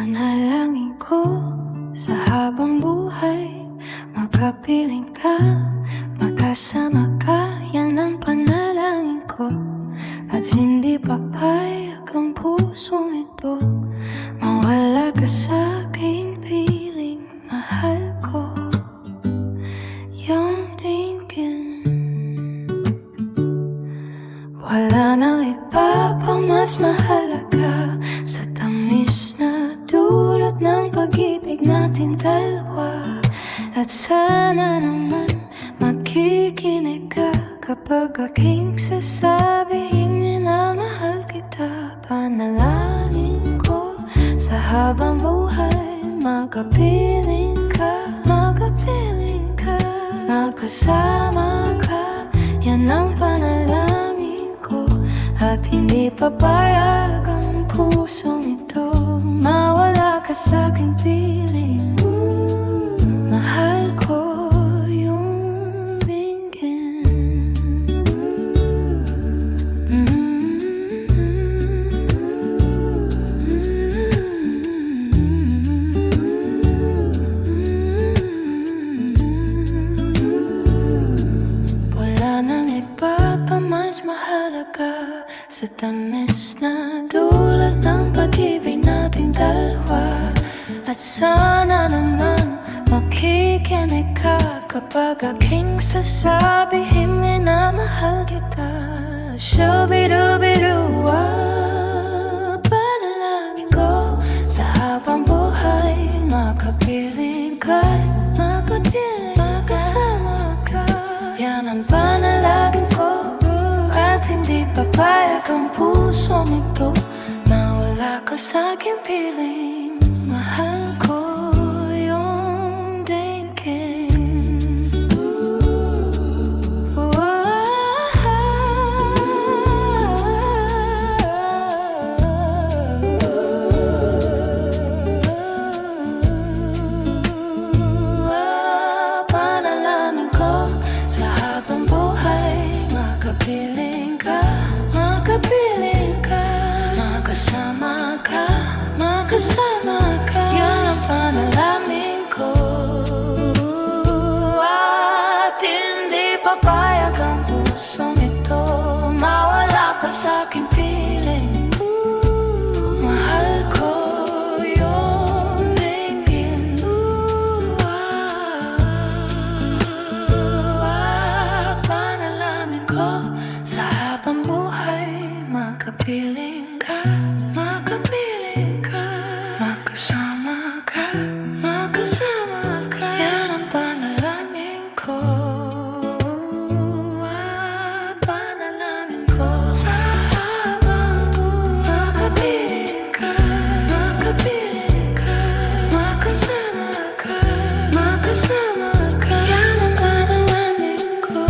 Panalangin ko sa habang buhay, makapiling ka, makasama ka. Yan ang panalangin ko. At hindi papayag ang pusong ito mawala ka sa aking piling. Mahal ko yung tingin. Wala nang iba pang mas mahalaga sa tamis na dulot ng pag-ibig natin dalawa. At sana naman makikinig ka kapag aking sasabihin minamahal kita. Panalangin ko sa habang buhay, makapiling ka, makapiling ka, magkasama ka. Yan ang panalangin ko. At hindi papayag ang pusong ito mawala ka sa aking piling. Mahal ko yung tingin. Wala nang iba pa mas mahalaga sa tamis na dulot ng pag-ibig nating dalawa. At sana naman makikinig ka kapag aking sasabihin minamahal kita. Shubidubiduwa, panalangin ko sa habang buhay, makapiling ka, makapiling, makasama ka. Yan ang panalangin ko. At hindi papayag ang pusong ito mawala ka sa aking piling. Mahal ko yung thinking. Panalangin ko sa habang buhay, makapiling ka, makapiling ka, makasama ka, makasama ka. Yan ang panalangin ko. At hindi papayag ang pusong ito mawala ka sa aking piling. Mahal ko yung tingin. Panalangin ko sa habang buhay, makapiling ka, makapiling ka, makasama ka, makasama ka. Yan ang panalangin ko. Panalangin ko sa habang buhay, makapiling ka, makapiling ka, makasama ka, makasama ka. Yan ang panalangin ko.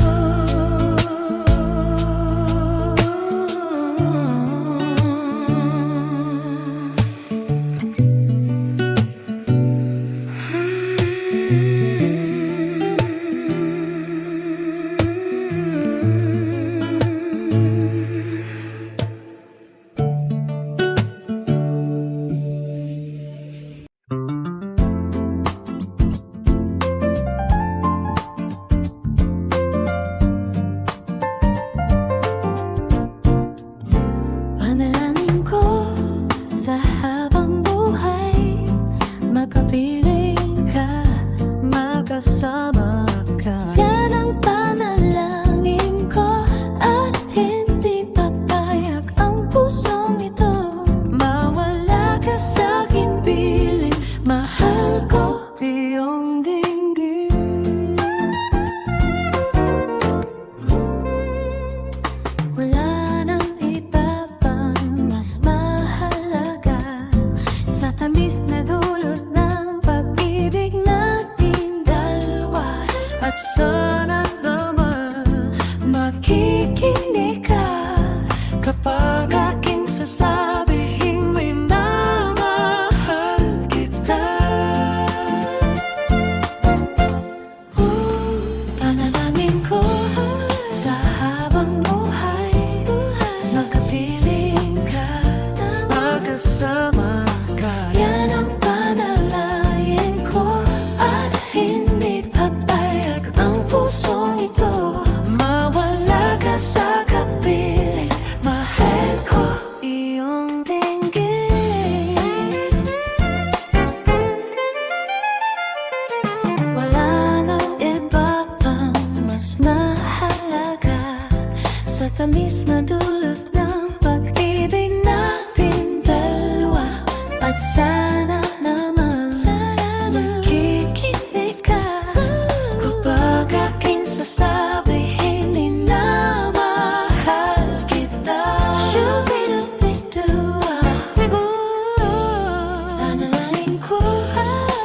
Panalangin ko sa habang buhay, makapiling ka, magkasama ka. Yan ang panalangin ko. At hindi papayag ang pusong ito mawala ka sa aking piling. Mahal ko iyong dinggin. Wala nang iba pang mas mahalaga sa tamis na dulot ng pag-ibig natin dalawa. At sana naman makikinig ka kapag aking sasabihin minamahal kita. Panalangin ko sa habang buhay, makapiling ka, magkasama ka. Yan ang tamis na dulot ng pag-ibig natin dalawa. At sana naman makikinig ka kapag aking sasabihin na mahal kita. Shoo-be-doo-be-doo. Nanalangin ko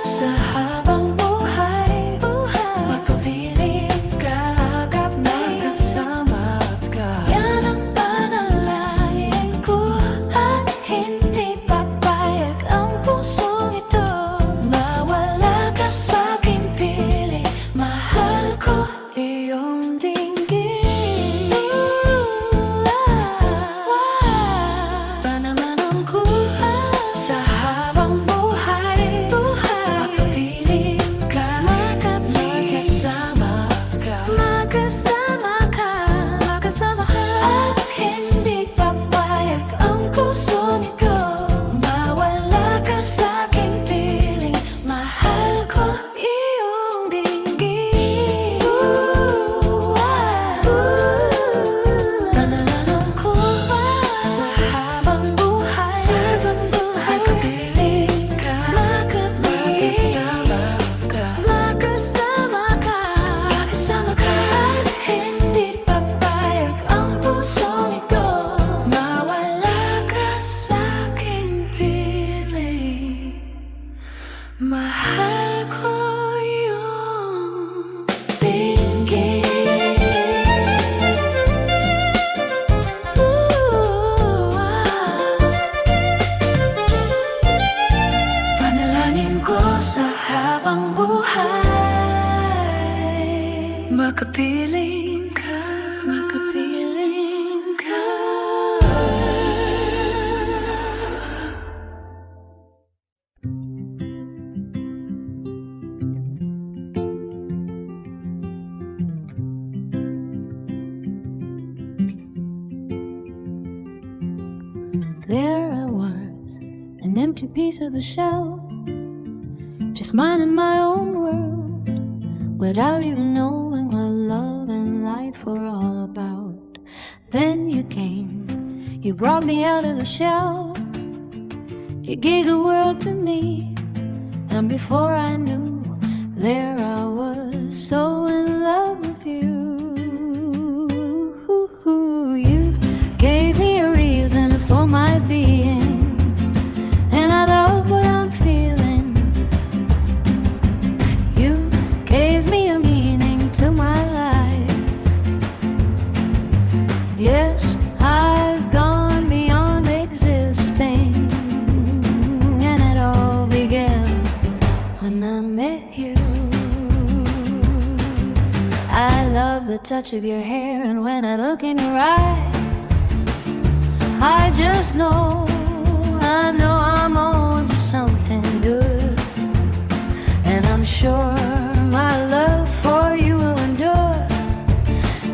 sa habang buhay, makapiling ka agad magkasama ka. Yan ang panalangin ko at hindi papayag ang pusong ito mawala ka sa'king piling. Mahal ko iyong dinggin. Panamanong ko sa habang buhay, makapiling ka magkasama ka. Magkasama ka at hindi papayag ang puso nito mawala ka sa'king piling. Mahal ko iyong dinggin. Panalanong ko sa habang buhay, makapiling ka magkasama ka. Magkasama ka at hindi papayag ang puso nito mawala ka sa'king piling. Mahal ko yung dinggin. Panalangin ko sa habang buhay, makapiling ka. There I was, an empty piece of a shell, just minding my own world, without even knowing what love and life were all about. Then you came, you brought me out of the shell, you gave the world to me, and before I knew, there I was, so in love with you. You gave me a reason for my being, and I love what I'm feeling. You gave me a meaning to my life. Yes, I've gone beyond existing, and it all began when I met you. I love the touch of your hair, and when I look in your eyes, I just know, I know I'm on to something good. And I'm sure my love for you will endure.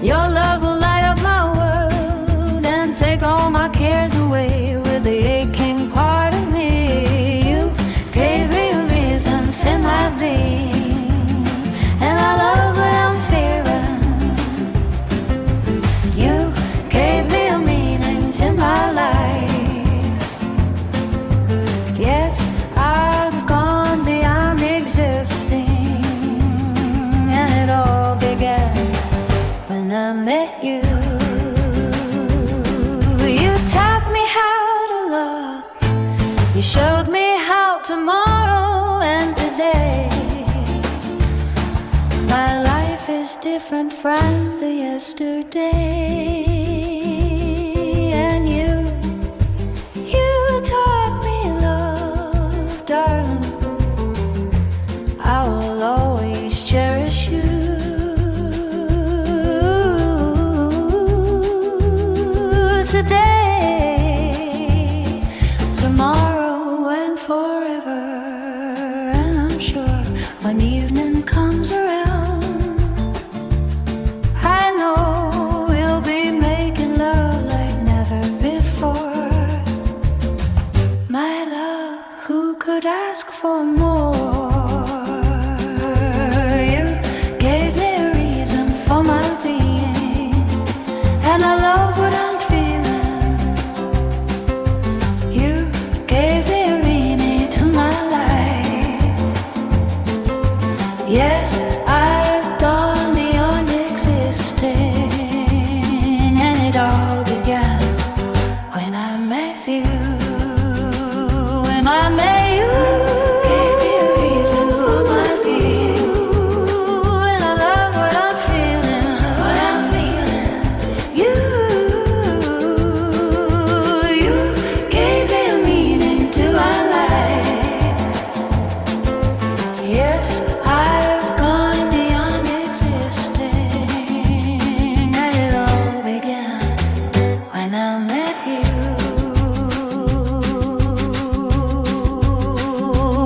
Your love will light up my world and take all my cares away with the aching part of me. You gave me a reason for my being, and I love what I'm fearing. You gave me a meaning to my life. Yes, I've gone beyond existing, and it all began when I met you. You taught me how to love, you showed me how tomorrow and today. My life is different from the yesterday. And you taught me love, darling. I will always cherish you. Today, tomorrow, and forever. And I'm sure when evening comes around, I know we'll be making love like never before. My love, who could ask for more? You gave me a reason for my being, and I love I met you, gave me a reason for my being. And I love what I'm feeling, You gave me a meaning to my life. Yes, I've gone beyond existing, and it all began when I met you.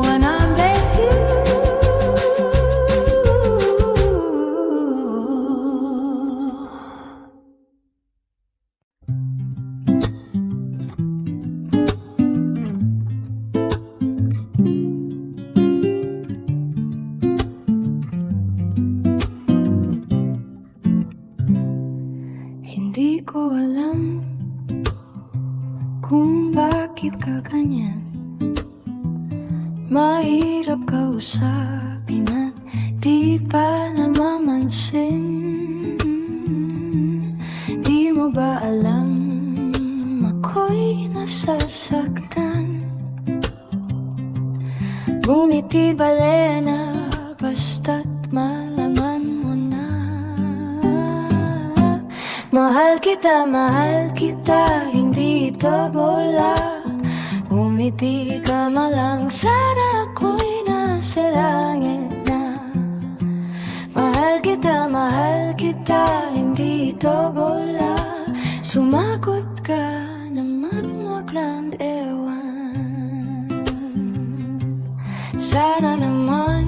When I met you. Hindi ko alam kung bakit ka ganyan. Mahirap kausapin at di pa namamansin. Di mo ba alam ako'y nasasaktan? Ngunit di bale na basta't malaman mo na. Mahal kita, hindi ito bola. Umiti ka malang, sana ako'y nasa langit na. Mahal kita, hindi ito bola. Sumagot ka naman, waglang ewan. Sana naman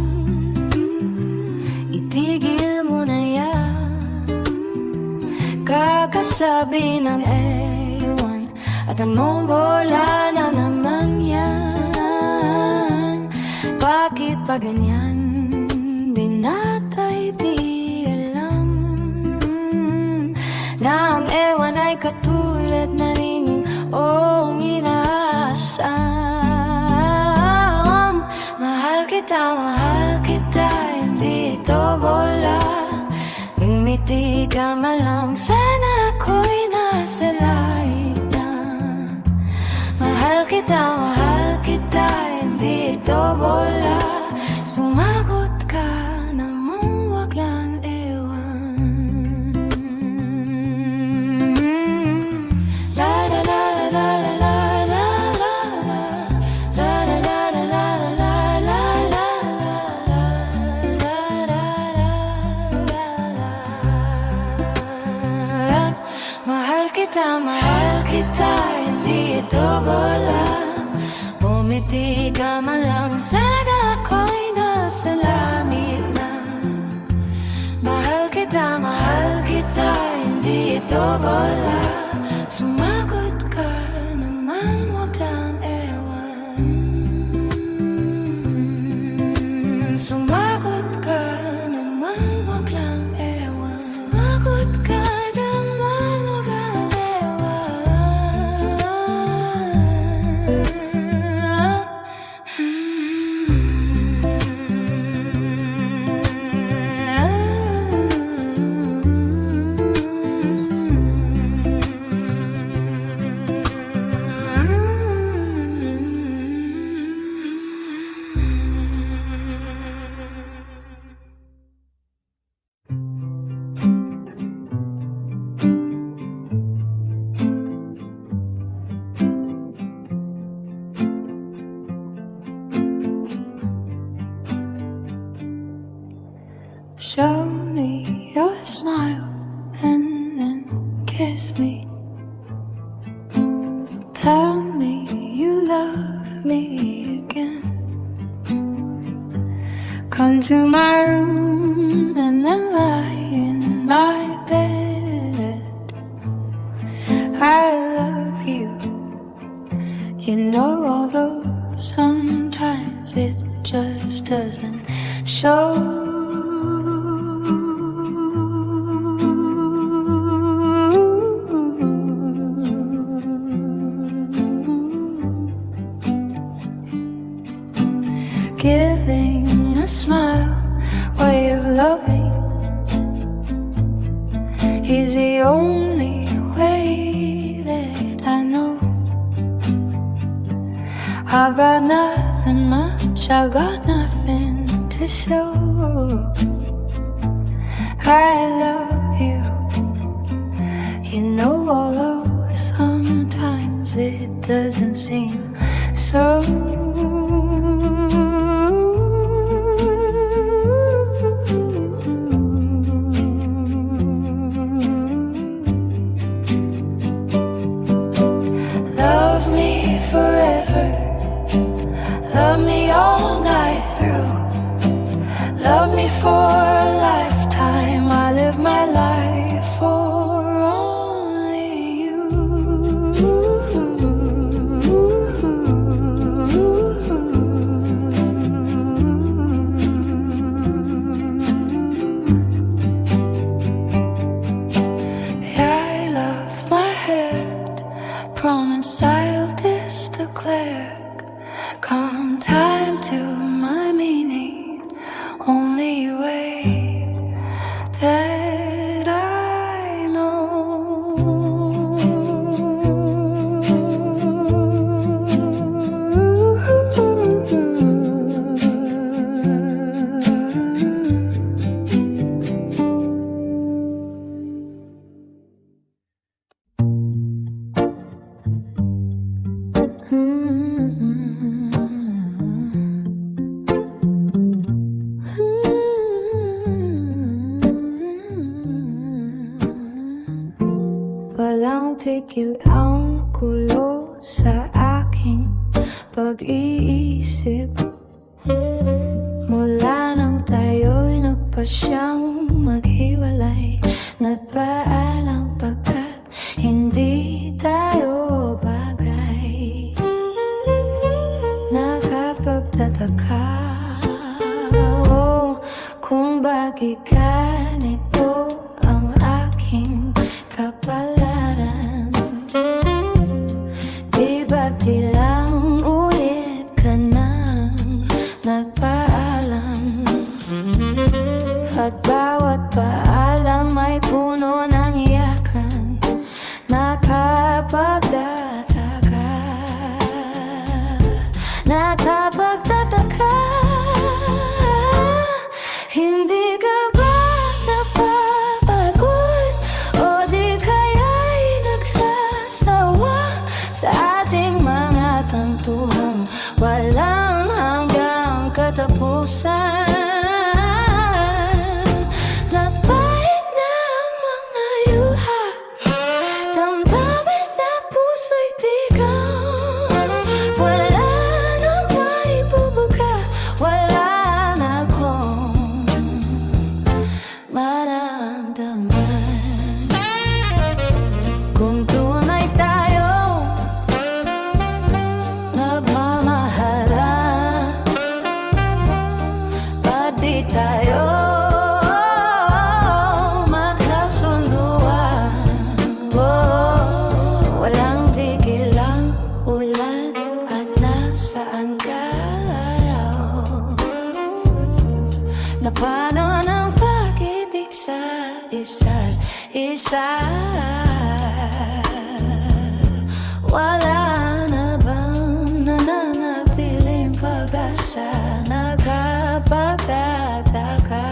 itigil mo na yan. Kakasabi ng ewan at anong bola na naman yan. Bakit pa ganyan? Binatay di alam na ang ewan ay katulad na rin o inaasam. Mahal kita, hindi ito bola. Ngumiti ka malang, sana ako'y nasa langit na. Mahal kita, hindi ito bola. Sumagot ka namang waglang ewan. La la la la la la la la la la la la la la la la la. Mahal kita, hindi ito bola. Umiti ka malang, sana ako'y nasa langit na. Mahal kita, hindi ito bola. Sumagot ka naman, waglang ewan. Sumagot ka naman, waglang ewan. Sumagot ka naman, waglang Show me your smile and then kiss me. Tell me you love me again. Come to my room and then lie in my bed. I love you, you know, although sometimes it just doesn't show. Giving a smile, way of loving, is the only way that I know. I've got nothing much, I got nothing to show. I love you, you know, although sometimes it doesn't seem so. Love me forever, love me all night through, love me for a lifetime. I live my life for only you. I love my head, promise I'll declare. Come time to my meaning, only way that I know. Walang tigil ang gulo sa aking pag-iisip. Mula nang tayo'y nagpasyang maghiwalay, nagpaalam pagkat hindi tayo bagay. Nakapagtataka kung bakit ganito ang aking kapalaran. Di ba't di lang ulit ka nang nagpaalam? At bawat paalam ay puno ng iyakan. Nakapagtataka, nakapagtataka. Hindi ka ba napapagod? O di kaya'y nagsasawa sa ating mga tantuhang walang hanggang katapusan? Napahit na ang mga luha, damdamin na puso'y tigang. Wala nang maibubuga, wala na akong maramdaman. Kung tunay tayo nagmamahalan, ba't di tayo magkasunduan? Walang tigil ang ulan at nasaan ka raw? Napano ng pag-ibig sa isa't isa? Wala na bang nananatiling pag-asa? Nakapagtataka,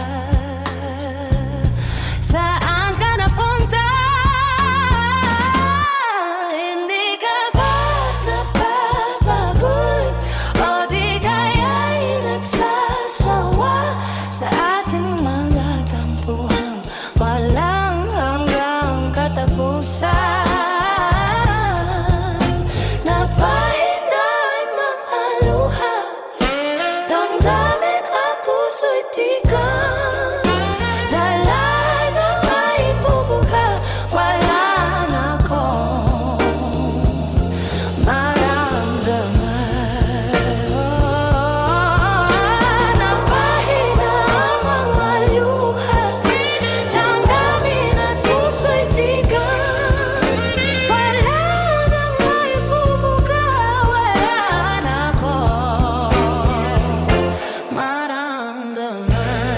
saan ka napunta? Hindi ka ba napapagod? O di kaya'y nagsasawa sa ating mga tampuhang walang hanggang katapusan? Napahit na ang mga luha, damdamin at puso'y tigang. Lahat ng maibubuga, wala na akong maramdaman. Napahit na ang mga luha, damdamin at puso'y tigang. Wala nang maibubuga, wala na akong maramdaman.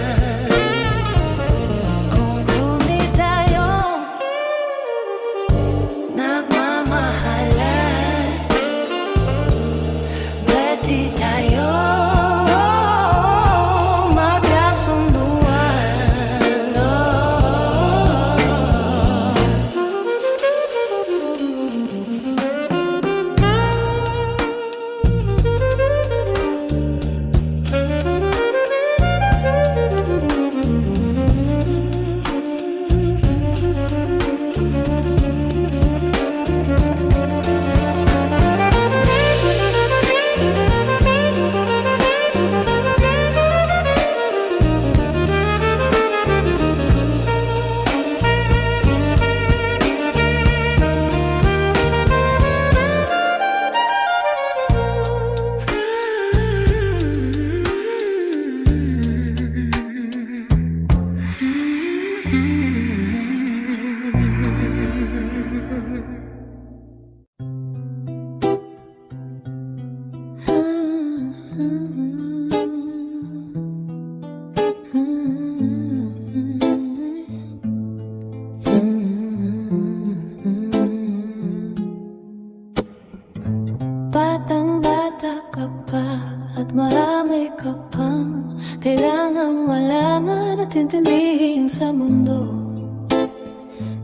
marami ka pang kailangang malaman at intindihin sa mundo.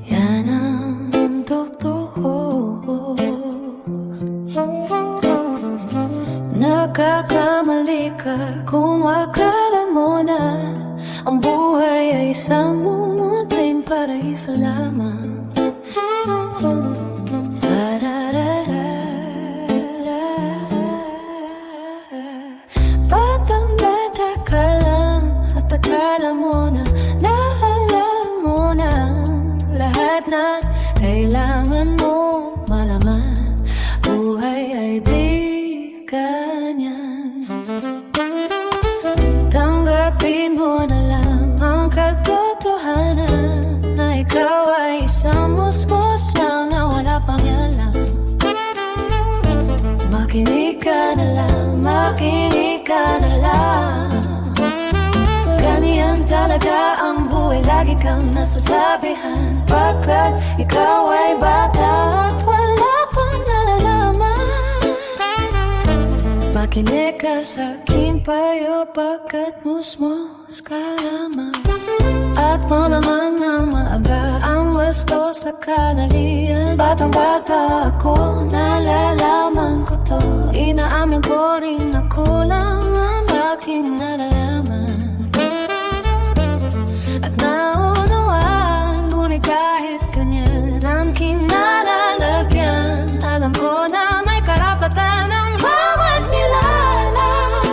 Yan ang totoo. Nagkakamali ka kung akala mo na ang buhay ay isang mumuting paraiso lamang. Batang-bata ka lang at akala mo na alam mo na lahat na kailangan mo malaman. Buhay ay di ganyan. Tanggapin mo na lang ang katotohanan na ikaw ay isang musmos lang na wala pang yalang. Makinig ka na lang, makinig ka na lang. Ganyan talaga ang buhay, lagi kang nasasabihan, pagkat ikaw ay bata at wala pang nalalaman. Makinig ka sa aking payo, pagkat musmos ka lamang. At mo naman na maaga ang wasto sa kanalian. Batang-bata ako, nalalaman ko to. Inaamin ko rin na kulang ang ating nalalaman. At naunawaan, ngunit kahit ganyan ang kinalalagyan, alam ko na may karapatan ang bawat nilalang.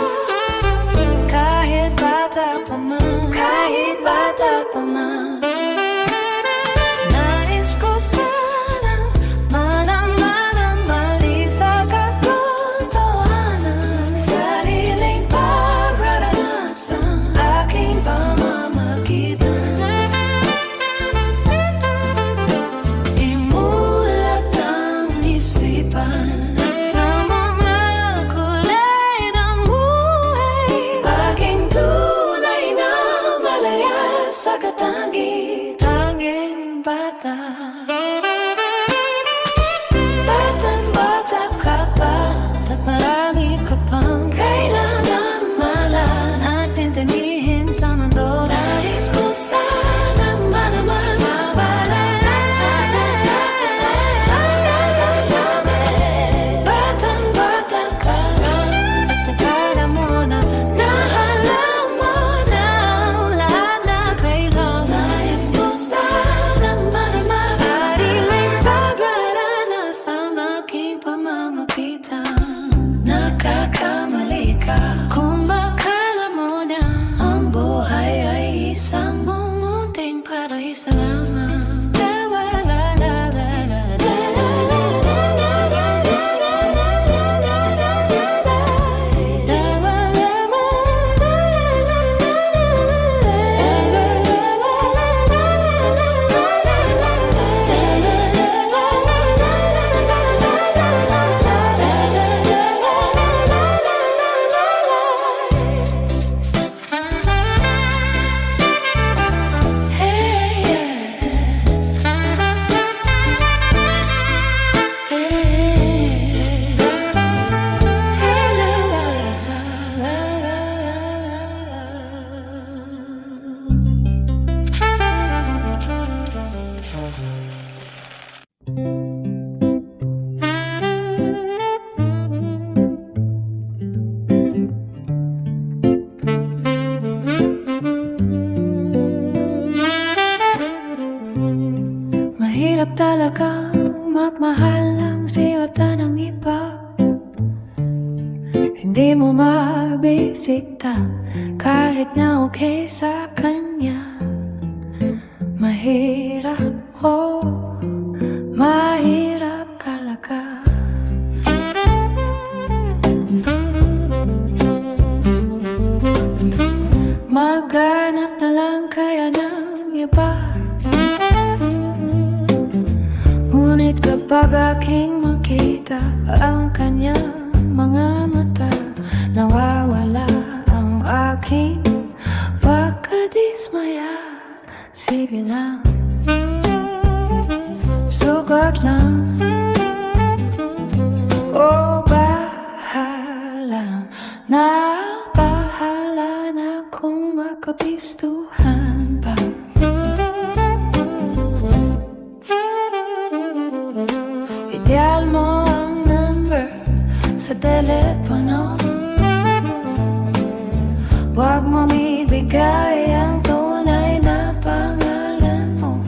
Kahit bata pa man, kahit bata pa man, nais ko sanang malaman ang mali sa katotohanan. Sariling pagraranasan, aking pamamagitan. Imulat ang isipan sa mga kulay ng buhay. Aking tunay na malaya sa katangi-tanging bata. Batang-bata ka pa at marami ka pang kailangan malaman at intindihin sa mundo. Nais ko sanang malaman ang batang-bata ka lang at akala mo na alam mo na ang lahat na kailangan. Nais ko sanang malaman sariling pagraranasan, aking pamamagitan. Nagkakamali ka kung akala mo na ang buhay ay isang mumuting paraiso lamang. Mahirap talaga magmahal ng siyota ng iba. Hindi mo mabisita kahit na okay sa kanya. Mahirap, oh, mahirap talaga. Maghanap na lang kaya ng iba. Ngunit kapag aking makita ang kanyang mga mata, nawawala ang aking pagkadismaya. Sige lang, sugat lang, o bahala. Nabahala na kung makabistuhan pa. Ideal mo ang number sa telepono. Huwag mong ibigay ang tunay na pangalan mo.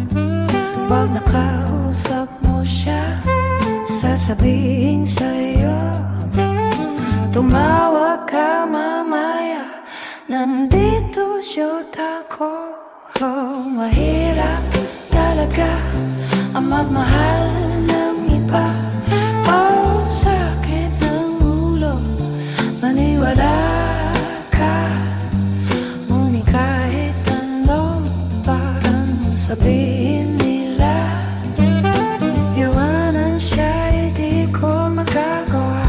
Pag nakausap mo siya, sasabihin sa'yo, tumawag ka mamaya, nandito shoot ako. Oh, mahirap talaga ang magmahal ng iba. Oh, sakit ng ulo, maniwala ka. Ngunit kahit ano pa ang sabihin nila, iwanan siya, hindi ko magagawa.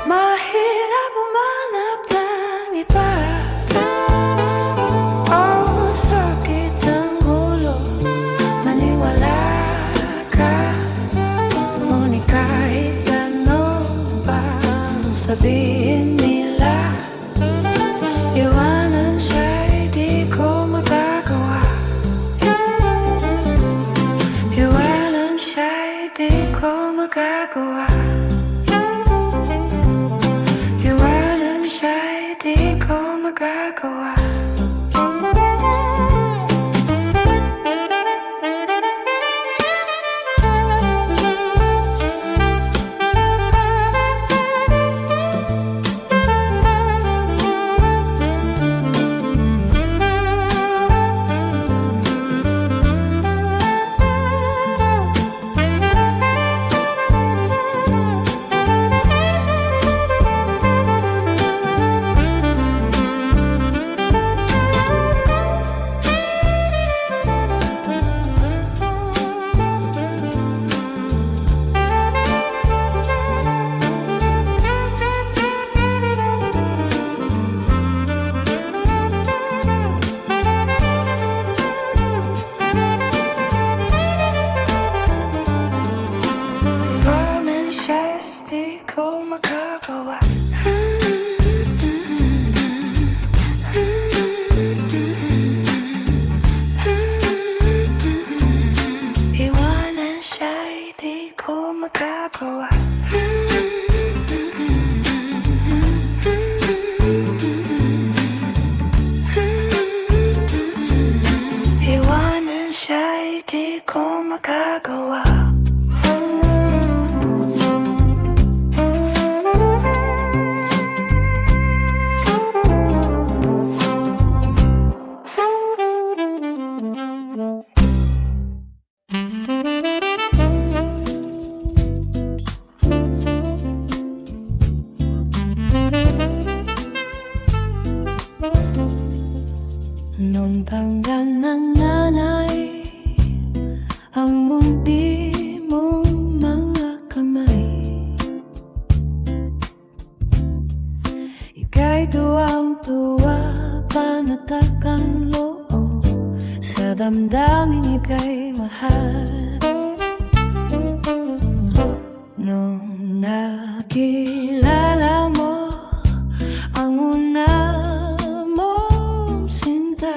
Mahirap umanap ng iba. Oh, sakit ng ulo, maniwala ka. Ngunit kahit ano pa ang sabihin nila, iwanan siya, hindi ko magagawa. Iwanan siya, hindi ko magagawa. Iwanan siya, hindi ko magagawa. Iwanan siya, hindi ko magagawa. Iwanan siya, hindi ko magagawa. Iwanan siya, hindi ko magagawa. Nung tanggal ng nanay ang mundi mong mga kamay, ika'y tuwang-tuwa, panatak ang loob, sa damdamin ika'y mahal. Nung nakilala mo ang una mong sinta,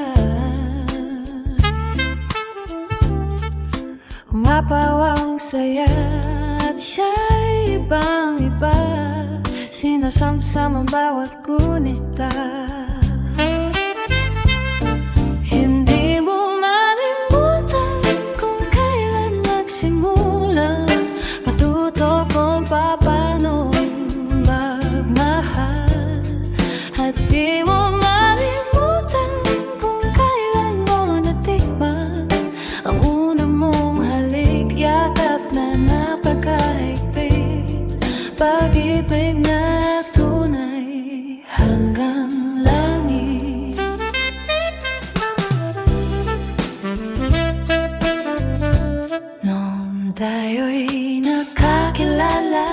umapaw ang saya at siya'y ibang-iba, sinasamsam ang bawat gunita. Hindi mo malimutan kung kailan nagsimula, matuto kung paano magmahal. At di mo malimutan kung kailan mo natikman ang una mong halik, yakap na napakahigpit, pag-ibig na tunay hanggang langit. Nung tayo'y nakakilala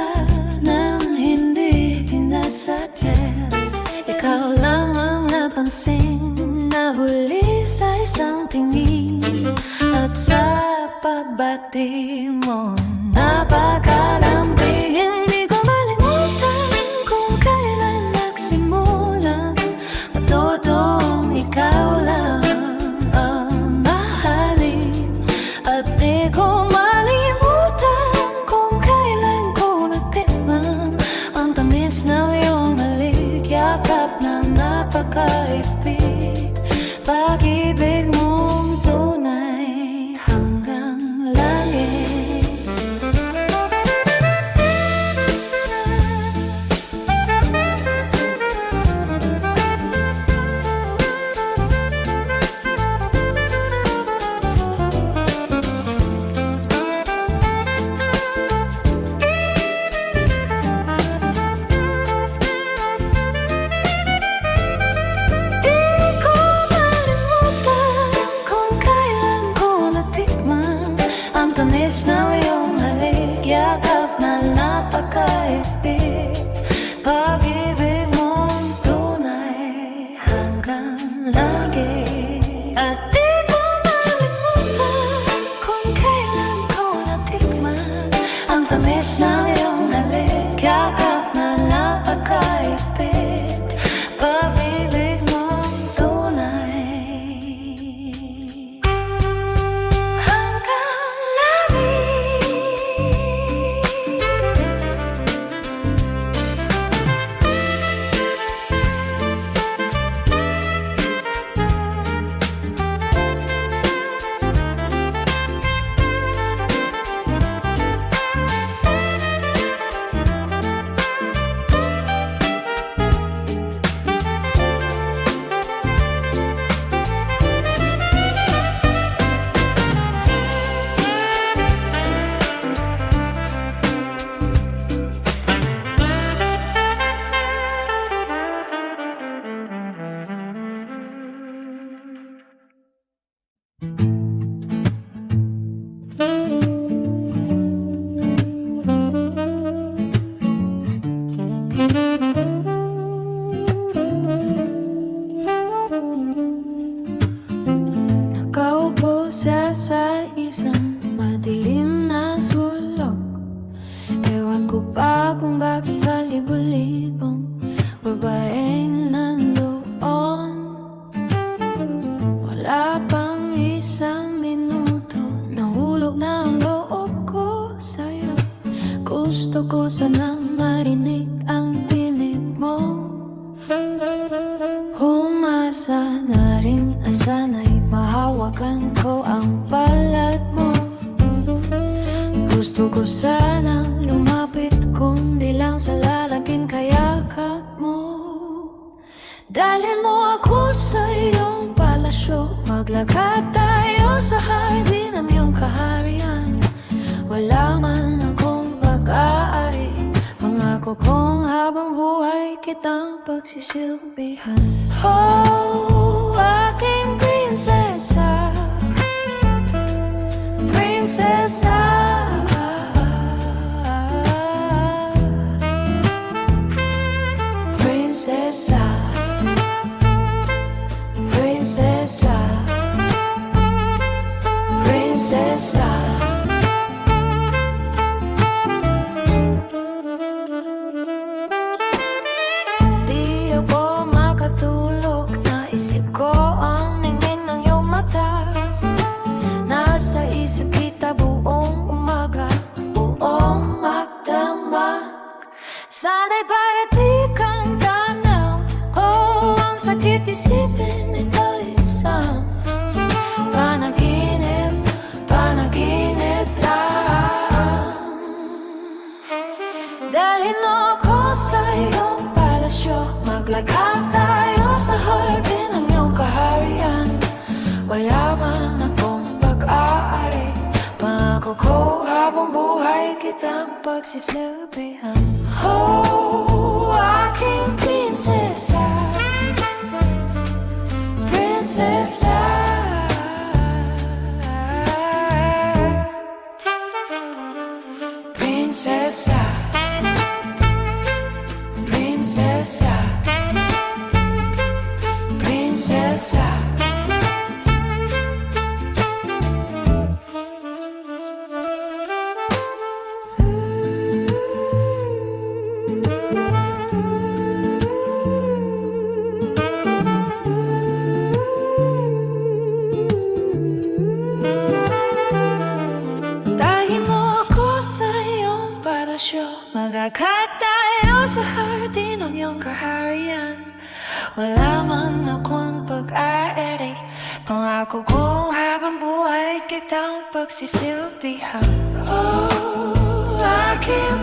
ng hindi tinasadya, ikaw lang ang napansin, nahuli sa isang tingin, at sa pagbati mo napakalambing. Hindi ko malimutan Matamis na iyong halik, yakap na napakaibig. Pag-ibig mong tunay hanggang lagi. At di ko malimutan kung kailan ko natikman ang tamis na iyong halik, yakap na napakaibig. Pag-ibig mong tunay hanggang lagi. Nakaupo siya sa isang madilim na sulok. Ewan ko pa kung bakit sa libo-libong babaeng nandoon. Wala pang isang minuto, nahulog na ang loob ko sa'yo. Gusto ko sanang marinig ang tinig mo. Umasa na rin na sana'y mahawakan ko ang balat mo. Gusto ko sanang lumapit kundi lang sa lalaging kayakap mo. Dalhin mo ako sa iyong palasyo, maglakad tayo sa hardin ng iyong kaharian. Wala man akong pag-aari, pangako kong habang buhay kitang pagsisilbihan. Oh, aking prinsesa, prinsesa. Prinsesa, prinsesa, prinsesa. Di ako makatulog, naisip ko ang ningin ng iyong mata. Nasa isip kita buong umaga, buong magdamag. Sana'y para di kang tanaw. Oh, ang sakit isipin, ito'y isang panaginip, panaginip lang. Dalhin mo ako sa iyong palasyo, maglakad tayo sa hardin ng iyong kaharian. Wala man akong pag-aari, pangako ko habang buhay kitang pagsisilbihan. Oh, aking prinsesa, prinsesa. Prinsesa, prinsesa, prinsesa. Magkakad tayo sa hardin ng iyong kaharian. Wala man akong pag-aari, pangako kong habang buhay kitang pagsisilbihan. Oh, aking